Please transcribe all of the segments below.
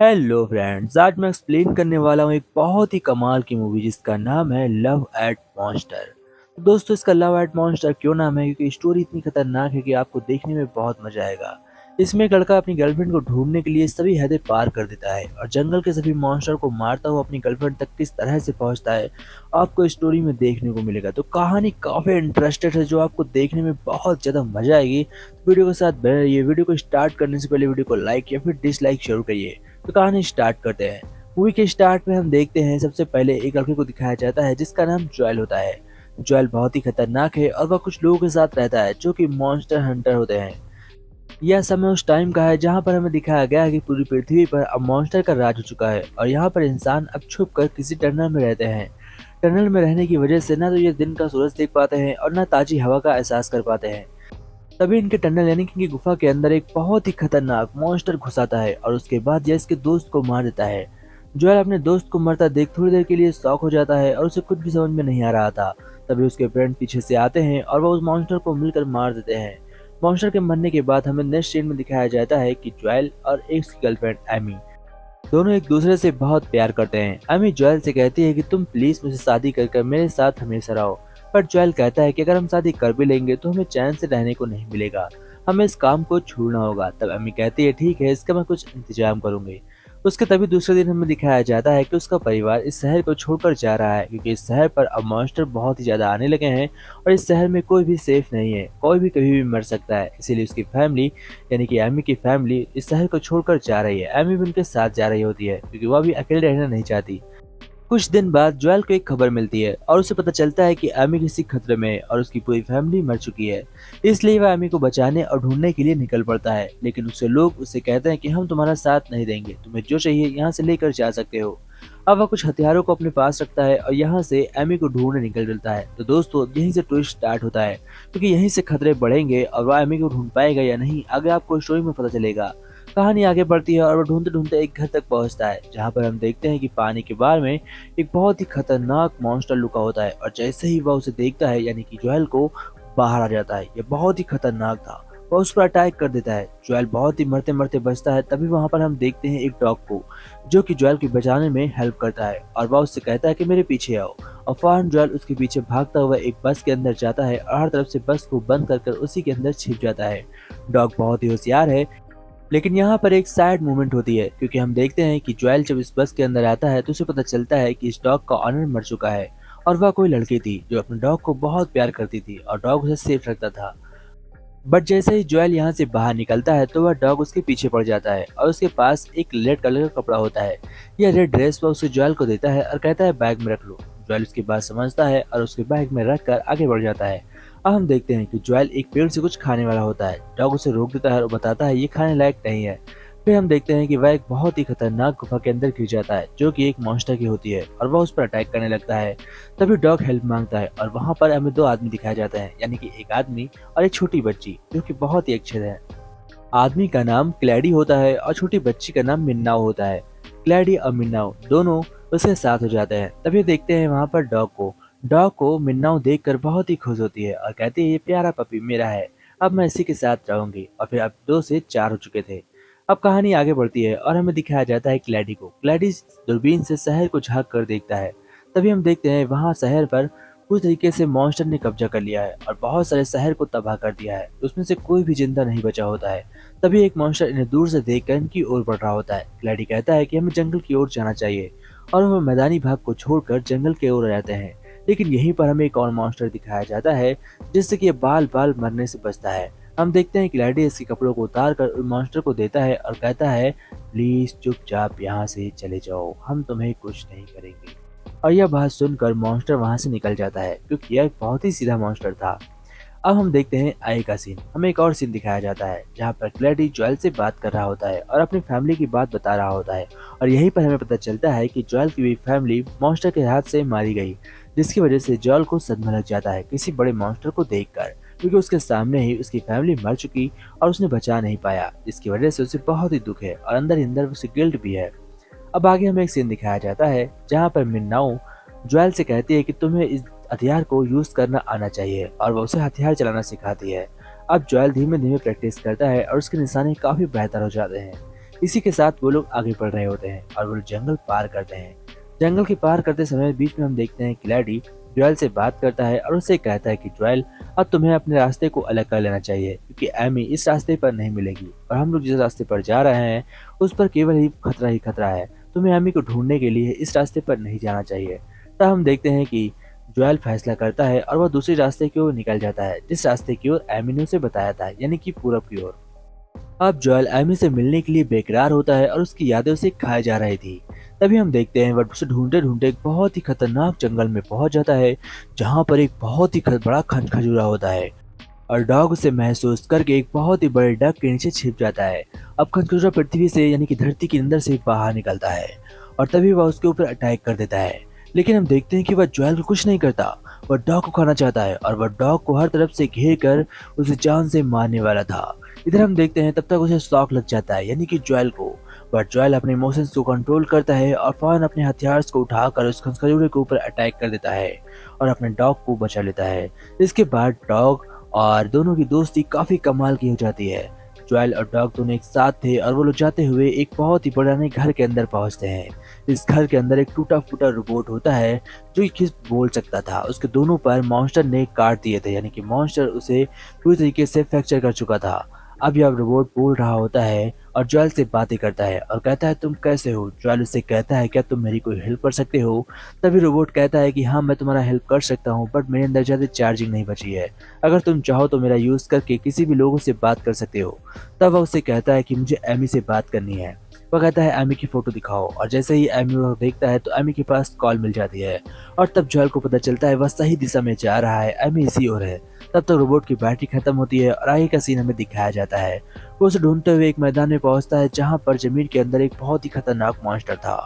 Hello friends, आज मैं explain करने वाला हूँ एक बहुत ही कमाल की मूवी जिसका नाम है लव एट मॉन्स्टर। तो दोस्तों, इसका लव एट मॉन्स्टर क्यों नाम है? क्योंकि स्टोरी इतनी खतरनाक है कि आपको देखने में बहुत मजा आएगा। इसमें एक लड़का अपनी गर्लफ्रेंड को ढूंढने के लिए सभी हदें पार कर देता है और जंगल के सभी मॉन्स्टर को मारता हुआ अपनी गर्लफ्रेंड तक किस तरह से पहुंचता है, आपको स्टोरी में देखने को मिलेगा। तो कहानी काफी इंटरेस्टेड है जो आपको देखने में बहुत ज्यादा मजा आएगी। तो वीडियो के साथ बने रहिए। वीडियो को स्टार्ट करने से पहले वीडियो को लाइक या फिर डिसलाइक जरूर करिए। तो कहानी स्टार्ट करते हैं। मूवी के स्टार्ट में हम देखते हैं सबसे पहले एक लड़के को दिखाया जाता है जिसका नाम जॉयल होता है। जॉयल बहुत ही खतरनाक है और वह कुछ लोगों के साथ रहता है जो कि मॉन्स्टर हंटर होते हैं। यह समय उस टाइम का है जहां पर हमें दिखाया गया है कि पूरी पृथ्वी पर अब मॉन्स्टर का राज हो चुका है और यहाँ पर इंसान अब छुप कर किसी टनल में रहते हैं। टनल में रहने की वजह से ना तो ये दिन का सूरज देख पाते हैं और ना ताजी हवा का एहसास कर पाते हैं। तभी इनके टनल यानी कि इनकी गुफा के अंदर एक बहुत ही खतरनाक मॉन्स्टर घुस आता है और उसके बाद यह इसके दोस्त को मार देता है। जोएल अपने दोस्त को मरता देख थोड़ी देर के लिए शॉक हो जाता है और उसे कुछ भी समझ में नहीं आ रहा था। तभी उसके फ्रेंड पीछे से आते हैं और वह उस मॉन्स्टर को मिलकर मार देते हैं। मॉन्स्टर के मरने के बाद हमें नेक्स्ट सीन में दिखाया जाता है कि जोएल और एक गर्लफ्रेंड एमी दोनों एक दूसरे से बहुत प्यार करते हैं। एमी जोएल से कहती है कि तुम प्लीज मुझसे शादी कर मेरे साथ हमेशा रहो। पर जोएल कहता है कि अगर हम शादी कर भी लेंगे तो हमें चैन से रहने को नहीं मिलेगा, हमें इस काम को छोड़ना होगा। तब एमी कहती है ठीक है, इसका मैं कुछ इंतजाम करूंगी। उसके तभी दूसरे दिन हमें दिखाया जाता है कि उसका परिवार इस शहर को छोड़कर जा रहा है क्योंकि इस शहर पर अब मॉन्स्टर बहुत ही ज्यादा आने लगे हैं और इस शहर में कोई भी सेफ नहीं है, कोई भी कभी भी मर सकता है। इसीलिए उसकी फैमिली यानी कि एमी की फैमिली इस शहर को छोड़कर जा रही है। एमी भी उनके साथ जा रही होती है क्योंकि वह भी अकेले रहना नहीं चाहती। कुछ दिन बाद जोएल को एक खबर मिलती है और उसे पता चलता है कि एमी किसी खतरे में है और उसकी पूरी फैमिली मर चुकी है। इसलिए वह एमी को बचाने और ढूंढने के लिए निकल पड़ता है, लेकिन उससे लोग उसे कहते हैं कि हम तुम्हारा साथ नहीं देंगे, तुम्हें जो चाहिए यहाँ से लेकर जा सकते हो। अब वह कुछ हथियारों को अपने पास रखता है और यहाँ से एमी को ढूंढने निकल चलता है। तो दोस्तों, यहीं से ट्विस्ट स्टार्ट होता है क्योंकि यहीं से खतरे बढ़ेंगे और वह एमी को ढूंढ पाएगा या नहीं, आगे आपको स्टोरी में पता चलेगा। कहानी आगे बढ़ती है और वह ढूंढते ढूंढते एक घर तक पहुंचता है जहां पर हम देखते हैं कि पानी के बार में एक बहुत ही खतरनाक मॉन्स्टर लुका होता है और जैसे ही वह उसे देखता है यानी कि जोएल को, बाहर आ जाता है। यह बहुत ही खतरनाक था। वह उस पर अटैक कर देता है। जोएल बहुत ही मरते मरते बचता है। तभी वहां पर हम देखते हैं एक डॉग को जो कि जोएल को बचाने में हेल्प करता है और वह उससे कहता है कि मेरे पीछे आओ। और फौरन जोएल उसके पीछे भागता हुआ एक बस के अंदर जाता है और हर तरफ से बस को बंद कर उसी के अंदर छिप जाता है। डॉग बहुत ही होशियार है, लेकिन यहाँ पर एक सैड मोमेंट होती है क्योंकि हम देखते हैं कि जोएल जब इस बस के अंदर आता है तो उसे पता चलता है कि इस डॉग का ऑनर मर चुका है और वह कोई लड़की थी जो अपने डॉग को बहुत प्यार करती थी और डॉग उसे सेफ रखता था। बट जैसे ही जोएल यहाँ से बाहर निकलता है तो वह डॉग उसके पीछे पड़ जाता है और उसके पास एक रेड कलर का कपड़ा होता है। यह रेड ड्रेस वह उसे जोएल को देता है और कहता है बैग में रख लो। जोएल उसकी बात समझता है और उसके बैग में रख कर आगे बढ़ जाता है। अब हम देखते हैं कि जोएल एक पेड़ से कुछ खाने वाला होता है। डॉग उसे रोक देता है और बताता है ये खाने लायक नहीं है। फिर हम देखते हैं कि वह एक बहुत ही खतरनाक गुफा के अंदर गिर जाता है जो कि एक मॉन्स्टर की होती है और वह उस पर अटैक करने लगता है। तभी डॉग हेल्प मांगता है और वहां पर हमें दो आदमी दिखाए जाते हैं यानी कि एक आदमी और एक छोटी बच्ची जो कि बहुत ही अच्छे हैं। आदमी का नाम क्लैडी होता है और छोटी बच्ची का नाम मिन्नाओ होता है। क्लैडी और मिन्नाओ दोनों उसके साथ हो जाते हैं। तभी देखते हैं वहां पर डॉग को। डॉग को मिन्नाओ देखकर बहुत ही खुश होती है और कहती है ये प्यारा पपी मेरा है, अब मैं इसी के साथ रहूंगी। और फिर अब दो से चार हो चुके थे। अब कहानी आगे बढ़ती है और हमें दिखाया जाता है क्लैडी को। क्लैडी दूरबीन से शहर को झांक कर देखता है। तभी हम देखते हैं वहां शहर पर पूरी तरीके से मॉन्स्टर ने कब्जा कर लिया है और बहुत सारे शहर को तबाह कर दिया है। उसमें से कोई भी जिंदा नहीं बचा होता है। तभी एक मॉन्स्टर इन्हें दूर से देखकर इनकी ओर बढ़ रहा होता है। क्लैडी कहता है कि हमें जंगल की ओर जाना चाहिए और वह मैदानी भाग को छोड़कर जंगल की ओर आ जाते हैं। लेकिन यहीं पर हमें एक और मॉन्स्टर दिखाया जाता है जिससे कि ये बाल बाल मरने से बचता है। हम देखते हैं कि क्लैडी इसके कपड़ों को उतार कर उस मॉन्स्टर को देता है और कहता है प्लीज चुपचाप यहाँ से चले जाओ, हम तुम्हें कुछ नहीं करेंगे। और यह बात सुनकर मॉन्स्टर वहां से निकल जाता है क्योंकि यह एक बहुत ही सीधा मॉन्स्टर था। अब हम देखते हैं आगे का सीन। हमें एक और सीन दिखाया जाता है जहाँ पर क्लैडी जोएल से बात कर रहा होता है और अपनी फैमिली की बात बता रहा होता है। और यहीं पर हमें पता चलता है कि जोएल की भी फैमिली मॉन्स्टर के हाथ से मारी गई, जिसकी वजह से जोएल को सदमा लग जाता है किसी बड़े मॉन्स्टर को देखकर, क्योंकि उसके सामने ही उसकी फैमिली मर चुकी और उसने बचा नहीं पाया, जिसकी वजह से उसे बहुत ही दुख है और अंदर ही अंदर उसे गिल्ट भी है। अब आगे हमें एक सीन दिखाया जाता है जहाँ पर मिन्नाओ जोएल से कहती है कि तुम्हें इस हथियार को यूज करना आना चाहिए और वो उसे हथियार चलाना सिखाती है। अब जोएल धीमे धीमे प्रैक्टिस करता है और उसके निशाने काफी बेहतर हो जाते हैं। इसी के साथ वो लोग आगे बढ़ रहे होते हैं और वो लोग जंगल पार करते हैं। जंगल के पार करते समय बीच में हम देखते हैं ग्लैडी जोएल से बात करता है और उससे कहता है कि जोएल, अब तुम्हें अपने रास्ते को अलग कर लेना चाहिए क्योंकि एमी इस रास्ते पर नहीं मिलेगी और हम लोग जिस रास्ते पर जा रहे हैं उस पर केवल ही खतरा है। तुम्हें एमी को ढूंढने के लिए इस रास्ते पर नहीं जाना चाहिए। तब हम देखते हैं कि जोएल फैसला करता है और वह दूसरे रास्ते की ओर निकल जाता है, जिस रास्ते की ओर एमी ने उसे बताया था, यानी कि पूरब की ओर। अब जोएल एमी से मिलने के लिए बेकरार होता है और उसकी यादें उसे खाए जा रही थी। तभी हम देखते हैं वह उसे ढूंढते ढूंढते एक बहुत ही खतरनाक जंगल में पहुंच जाता है, जहां पर एक बहुत ही बड़ा खजूरा होता है और डॉग उसे महसूस करके एक बहुत ही बड़े डग के नीचे छिप जाता है। अब खजूरा पृथ्वी से यानी कि धरती के अंदर से बाहर निकलता है और तभी वह उसके ऊपर अटैक कर देता है। लेकिन हम देखते हैं कि वह जोएल को कुछ नहीं करता, वह डॉग को खाना चाहता है और वह डॉग को हर तरफ से घेर कर उसे जान से मारने वाला था। इधर हम देखते हैं तब तक उसे शॉक लग जाता है, यानी कि जोएल को। बट जोएल अपने इमोशंस को कंट्रोल करता है और फौरन अपने हथियार को उठाकर उस खजूरे के ऊपर अटैक कर देता है और अपने डॉग को बचा लेता है। इसके बाद डॉग और दोनों की दोस्ती काफी कमाल की हो जाती है। जोएल और डॉग दोनों एक साथ थे और वो लोग जाते हुए एक बहुत ही पुराने घर के अंदर पहुंचते हैं। इस घर के अंदर एक टूटा फूटा रोबोट होता है जो कि बोल सकता था। उसके दोनों पर मॉन्स्टर ने काट दिए थे, यानी कि मॉन्स्टर उसे पूरी तरीके से फ्रैक्चर कर चुका था। अब यह रोबोट बोल रहा होता है और जोएल से बातें करता है और कहता है, तुम कैसे हो? जोएल उससे कहता है, क्या तुम मेरी कोई हेल्प कर सकते हो? तभी रोबोट कहता है कि हाँ, मैं तुम्हारा हेल्प कर सकता हूँ, बट मेरे अंदर ज़्यादा चार्जिंग नहीं बची है। अगर तुम चाहो तो मेरा यूज़ करके किसी भी लोगों से बात कर सकते हो। तब वह उससे कहता है कि मुझे एमी से बात करनी है। वह कहता है एमी की फोटो दिखाओ और जैसे ही एमी वह देखता है तो एमी के पास कॉल मिल जाती है और तब जोएल को पता चलता है वह सही दिशा में जा रहा है, एमी इसी ओर है। तब तक रोबोट की बैटरी खत्म होती है और आगे का सीन हमें दिखाया जाता है। वो उसे ढूंढते हुए एक मैदान में पहुंचता है जहां पर जमीन के अंदर एक बहुत ही खतरनाक मॉन्स्टर था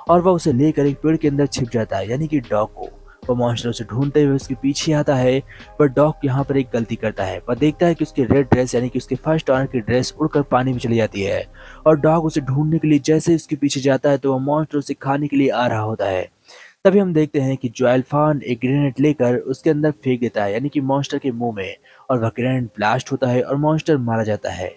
और वह उसे लेकर एक पेड़ के अंदर छिप जाता है, यानी कि डॉग को। वो मॉन्स्टर उसे ढूंढते हुए उसके पीछे आता है, पर डॉग यहाँ पर एक गलती करता है। वह देखता है कि उसकी रेड ड्रेस यानी कि उसके फर्स्ट ऑनर की ड्रेस उड़कर पानी में चली जाती है और डॉग उसे ढूंढने के लिए जैसे उसके पीछे जाता है तो वह मॉन्स्टर उसे खाने के लिए आ रहा होता है। तभी हम देखते हैं कि जोएल फान एक ग्रेनेड लेकर उसके अंदर फेंक देता है, यानी कि मॉन्स्टर के मुंह में, और वह ग्रेनेड ब्लास्ट होता है और मॉन्स्टर मारा जाता है।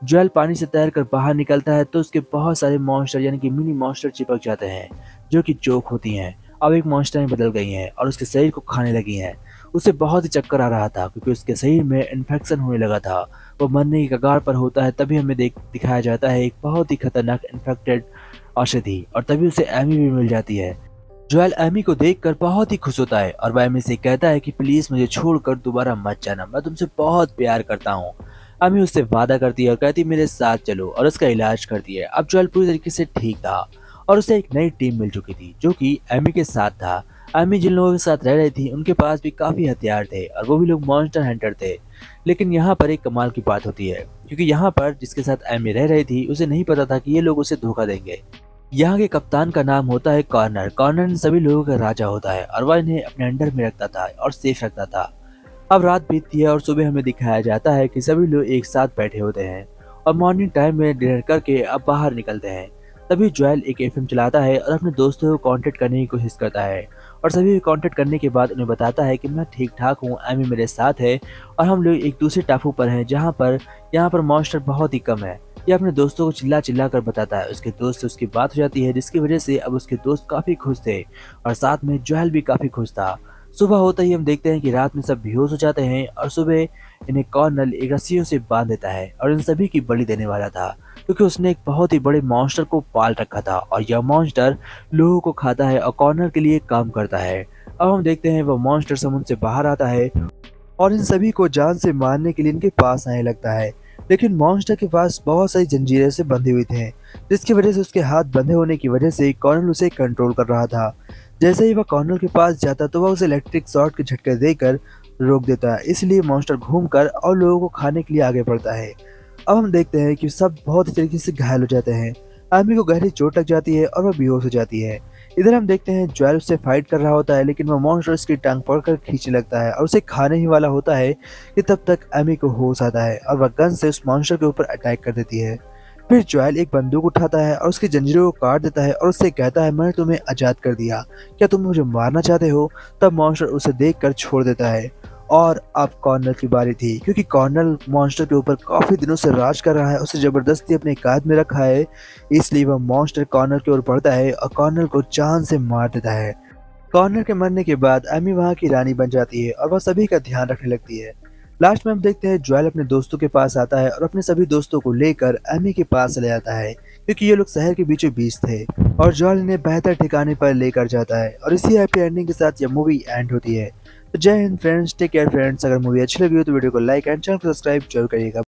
जोएल पानी से तैरकर बाहर निकलता है तो उसके बहुत सारे मॉन्स्टर यानी कि मिनी मॉन्स्टर चिपक जाते हैं, जो कि चोक होती हैं। अब एक मॉन्स्टर में बदल गई हैं और उसके शरीर को खाने लगी हैं। उसे बहुत ही चक्कर आ रहा था क्योंकि उसके शरीर में इन्फेक्शन होने लगा था। वो मरने की कगार पर होता है। तभी हमें दिखाया जाता है एक बहुत ही खतरनाक इन्फेक्टेड औषधि और तभी उसे एमी भी मिल जाती है। जोएल एमी को देखकर बहुत ही खुश होता है और वह एमी से कहता है कि प्लीज मुझे छोड़कर दोबारा मत जाना, मैं तुमसे बहुत प्यार करता हूँ। एमी उससे वादा करती है और कहती है मेरे साथ चलो, और उसका इलाज करती है। अब जोएल पूरी तरीके से ठीक था और उसे एक नई टीम मिल चुकी थी जो कि एमी के साथ था। एमी जिन लोगों के साथ रह रही थी उनके पास भी काफी हथियार थे और वो भी लोग मॉन्स्टर हंटर थे। लेकिन यहाँ पर एक कमाल की बात होती है क्योंकि यहाँ पर जिसके साथ एमी रह रही थी उसे नहीं पता था कि ये लोग उसे धोखा देंगे। यहाँ के कप्तान का नाम होता है कॉर्नर। कॉर्नर इन सभी लोगों का राजा होता है और वह इन्हें अपने अंडर में रखता था और सेफ रखता था। अब रात बीतती है और सुबह हमें दिखाया जाता है कि सभी लोग एक साथ बैठे होते हैं और मॉर्निंग टाइम में डिनर करके अब बाहर निकलते हैं। तभी जोएल एक एफएम चलाता है और अपने दोस्तों को कांटेक्ट करने की कोशिश करता है और सभी को कांटेक्ट करने के बाद उन्हें बताता है कि मैं ठीक ठाक हूँ, एमी मेरे साथ है और हम लोग एक दूसरे टापू पर हैं जहाँ पर यहाँ पर मॉन्स्टर बहुत ही कम है। यह अपने दोस्तों को चिल्ला चिल्ला कर बताता है। उसके दोस्त से उसकी बात हो जाती है जिसकी वजह से अब उसके दोस्त काफी खुश थे और साथ में जोएल भी काफी खुश था। सुबह होते ही हम देखते हैं कि रात में सब बेहोश हो जाते हैं और सुबह इन्हें कॉर्नल एक रस्सियों से बांध देता है और इन सभी की बलि देने वाला था क्योंकि उसने एक बहुत ही बड़े मॉन्स्टर को पाल रखा था और यह मॉन्स्टर लोगों को खाता है और कॉर्नर के लिए काम करता है। अब हम देखते हैं वह मॉन्स्टर समुद्र से बाहर आता है और इन सभी को जान से मारने के लिए इनके पास आने लगता है। लेकिन मॉन्स्टर के पास बहुत सारी जंजीरें से बंधे हुए थे जिसकी वजह से उसके हाथ बंधे होने की वजह से कॉर्नल उसे कंट्रोल कर रहा था। जैसे ही वह कॉर्नल के पास जाता तो वह उसे इलेक्ट्रिक शॉर्ट के झटके देकर रोक देता है। इसलिए मॉन्स्टर घूमकर और लोगों को खाने के लिए आगे बढ़ता है। अब हम देखते हैं कि सब बहुत ही तरीके से घायल हो जाते हैं। आर्मी को गहरी चोट लग जाती है और वह बेहोश हो जाती है। इधर हम देखते हैं जोएल उससे फाइट कर रहा होता है लेकिन वह मॉन्स्टर उसकी टांग पकड़कर खींचने लगता है और उसे खाने ही वाला होता है कि तब तक एमी को होश आता है और वह गन से उस मॉन्स्टर के ऊपर अटैक कर देती है। फिर जोएल एक बंदूक उठाता है और उसकी जंजीरों को काट देता है और उससे कहता है मैंने तुम्हें आजाद कर दिया, क्या तुम मुझे मारना चाहते हो? तब मॉन्स्टर उसे देखकर छोड़ देता है और अब कॉर्नल की बारी थी, क्योंकि कॉर्नल मॉन्स्टर के ऊपर काफी दिनों से राज कर रहा है, उसे जबरदस्ती अपने कायद में रखा है। इसलिए वह मॉन्स्टर कॉर्नल की ओर बढ़ता है और कॉर्नल को जान से मार देता है। कॉर्नर के मरने के बाद एमी वहाँ की रानी बन जाती है और वह सभी का ध्यान रखने लगती है। लास्ट में हम देखते हैं जोएल अपने दोस्तों के पास आता है और अपने सभी दोस्तों को लेकर एमी के पास ले आता है, क्योंकि ये लोग शहर के बीचों बीच थे और जोएल इन्हें बेहतर ठिकाने पर लेकर जाता है और इसी हैप्पी एंडिंग के साथ यह मूवी एंड होती है। तो जय Hind friends, take care friends. अगर मूवी अच्छी लगी हो तो वीडियो को लाइक एंड चैनल को सब्सक्राइब जरूर करिएगा।